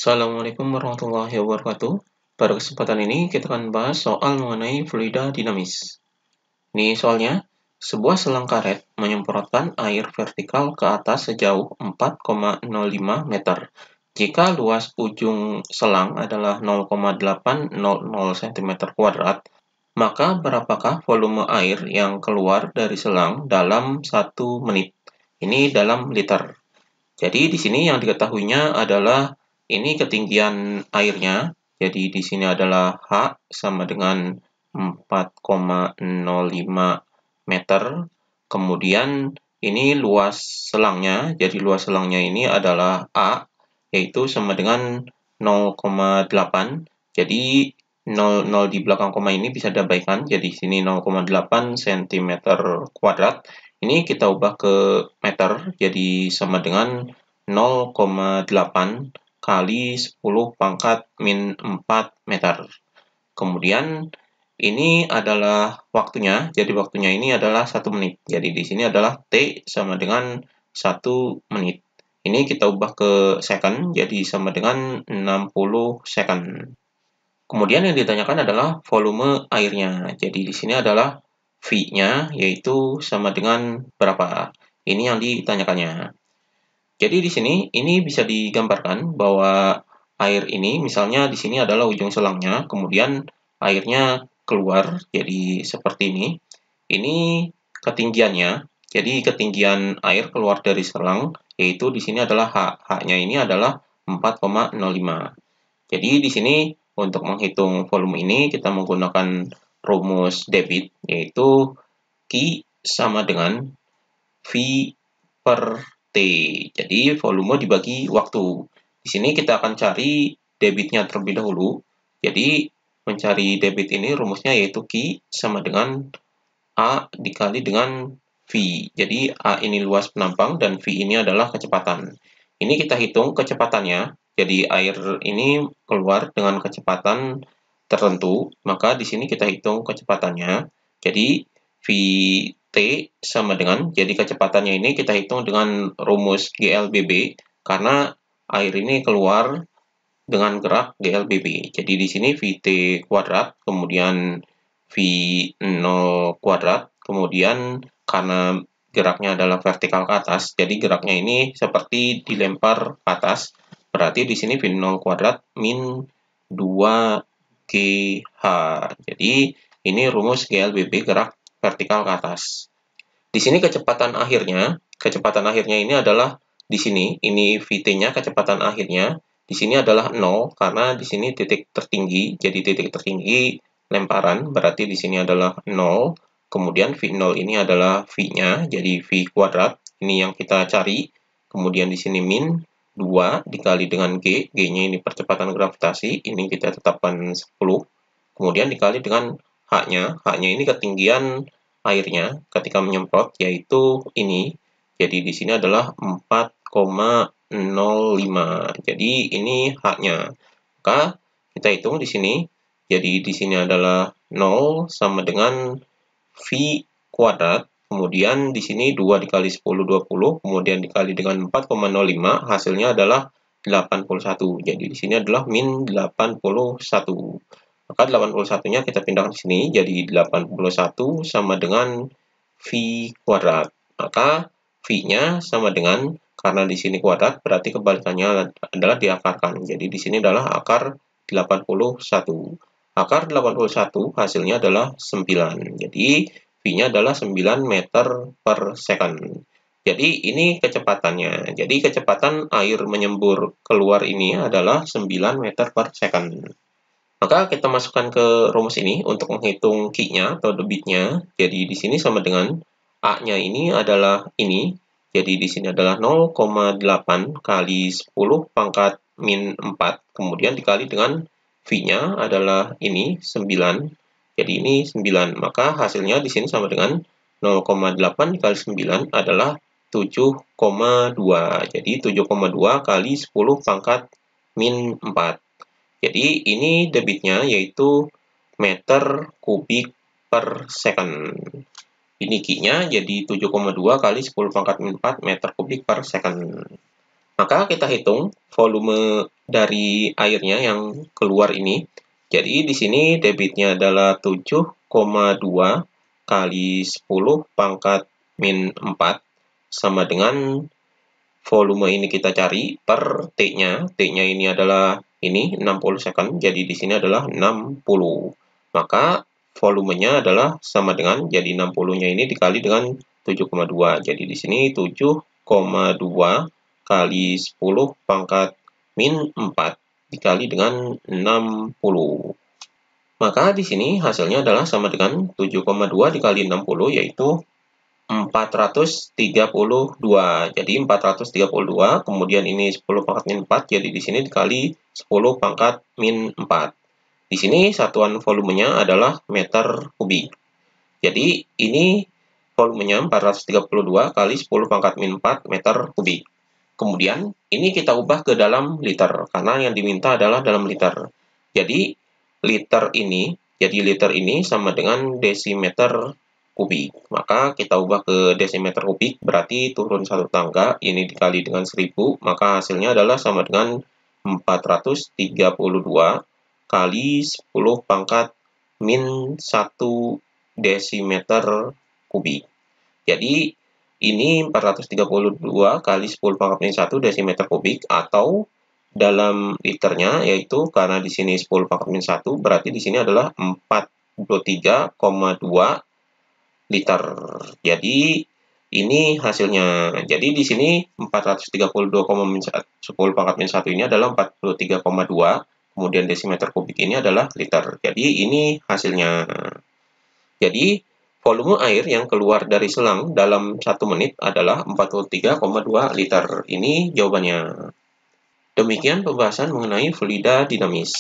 Assalamualaikum warahmatullahi wabarakatuh. Pada kesempatan ini kita akan bahas soal mengenai fluida dinamis. Ini soalnya, sebuah selang karet menyemprotkan air vertikal ke atas sejauh 4,05 meter. Jika luas ujung selang adalah 0,800 cm kuadrat, maka berapakah volume air yang keluar dari selang dalam 1 menit? Ini dalam liter. Jadi di sini yang diketahuinya adalah ini ketinggian airnya. Jadi di sini adalah H sama dengan 4,05 meter. Kemudian ini luas selangnya. Jadi luas selangnya ini adalah A, yaitu sama dengan 0,8. Jadi 0 di belakang koma ini bisa diabaikan. Jadi sini 0,8 cm kuadrat. Ini kita ubah ke meter, jadi sama dengan 0,8 kali 10 pangkat min 4 meter. Kemudian ini adalah waktunya, jadi waktunya ini adalah 1 menit. Jadi di sini adalah T sama dengan 1 menit. Ini kita ubah ke second, jadi sama dengan 60 second. Kemudian yang ditanyakan adalah volume airnya. Jadi di sini adalah V-nya, yaitu sama dengan berapa. Ini yang ditanyakannya. Jadi di sini ini bisa digambarkan bahwa air ini misalnya di sini adalah ujung selangnya, kemudian airnya keluar jadi seperti ini. Ini ketinggiannya. Jadi ketinggian air keluar dari selang yaitu di sini adalah H. H-nya ini adalah 4,05. Jadi di sini untuk menghitung volume ini kita menggunakan rumus debit yaitu Q sama dengan V per T. Jadi volume dibagi waktu. Di sini kita akan cari debitnya terlebih dahulu. Jadi mencari debit ini rumusnya yaitu Q sama dengan A dikali dengan V. Jadi A ini luas penampang dan V ini adalah kecepatan. Ini kita hitung kecepatannya. Jadi air ini keluar dengan kecepatan tertentu, maka di sini kita hitung kecepatannya. Jadi Vt sama dengan, jadi kecepatannya ini kita hitung dengan rumus GLBB, karena air ini keluar dengan gerak GLBB. Jadi di sini Vt kuadrat, kemudian V0 kuadrat, kemudian karena geraknya adalah vertikal ke atas, jadi geraknya ini seperti dilempar ke atas, berarti di sini V0 kuadrat min 2GH. Jadi ini rumus GLBB, gerak vertikal ke atas. Di sini kecepatan akhirnya ini adalah di sini, ini Vt-nya kecepatan akhirnya, di sini adalah 0 karena di sini titik tertinggi, jadi titik tertinggi lemparan, berarti di sini adalah 0. Kemudian V0 ini adalah V-nya, jadi V kuadrat, ini yang kita cari. Kemudian di sini min 2 dikali dengan G, G-nya ini percepatan gravitasi, ini kita tetapkan 10. Kemudian dikali dengan H-nya, H-nya ini ketinggian airnya ketika menyemprot, yaitu ini. Jadi di sini adalah 4,05. Jadi ini H-nya. Maka kita hitung di sini. Jadi di sini adalah 0 sama dengan V kuadrat. Kemudian di sini 2 dikali 10, 20. Kemudian dikali dengan 4,05. Hasilnya adalah 81. Jadi di sini adalah min 81. Maka 81-nya kita pindahkan ke sini, jadi 81 sama dengan V kuadrat. Maka V-nya sama dengan, karena di sini kuadrat, berarti kebalikannya adalah diakarkan. Jadi di sini adalah akar 81. Akar 81 hasilnya adalah 9. Jadi V-nya adalah 9 meter per second. Jadi ini kecepatannya. Jadi kecepatan air menyembur keluar ini adalah 9 meter per second. Maka kita masukkan ke rumus ini untuk menghitung Q-nya atau debitnya. Jadi di sini sama dengan A-nya ini adalah ini. Jadi di sini adalah 0,8 kali 10 pangkat min 4. Kemudian dikali dengan V-nya adalah ini 9. Jadi ini 9. Maka hasilnya di sini sama dengan 0,8 dikali 9 adalah 7,2. Jadi 7,2 kali 10 pangkat min 4. Jadi ini debitnya yaitu meter kubik per second. Ini Q-nya jadi 7,2 kali 10 pangkat min 4 meter kubik per second. Maka kita hitung volume dari airnya yang keluar ini. Jadi di sini debitnya adalah 7,2 kali 10 pangkat min 4 sama dengan volume ini kita cari per T-nya. T-nya ini adalah ini 60 second, jadi di sini adalah 60. Maka volumenya adalah sama dengan, jadi 60-nya ini dikali dengan 7,2. Jadi di sini 7,2 kali 10 pangkat min 4 dikali dengan 60. Maka di sini hasilnya adalah sama dengan 7,2 dikali 60, yaitu 432. Jadi 432, kemudian ini 10 pangkat min 4, jadi di sini dikali 10 pangkat min 4. Di sini satuan volumenya adalah meter kubik. Jadi ini volumenya 432 kali 10 pangkat min 4 meter kubik. Kemudian ini kita ubah ke dalam liter, karena yang diminta adalah dalam liter. Jadi liter ini sama dengan desimeter kubik. Maka kita ubah ke desimeter kubik, berarti turun satu tangga, ini dikali dengan 1000, maka hasilnya adalah sama dengan 432 kali 10 pangkat min 1 desimeter kubik. Jadi ini 432 kali 10 pangkat min 1 desimeter kubik, atau dalam liternya, yaitu karena di sini 10 pangkat min 1, berarti di sini adalah 43,2 liter. Jadi ini hasilnya. Jadi di sini 432,10 pangkat min 1 ini adalah 43,2, kemudian desimeter kubik ini adalah liter. Jadi ini hasilnya. Jadi volume air yang keluar dari selang dalam 1 menit adalah 43,2 liter. Ini jawabannya. Demikian pembahasan mengenai fluida dinamis.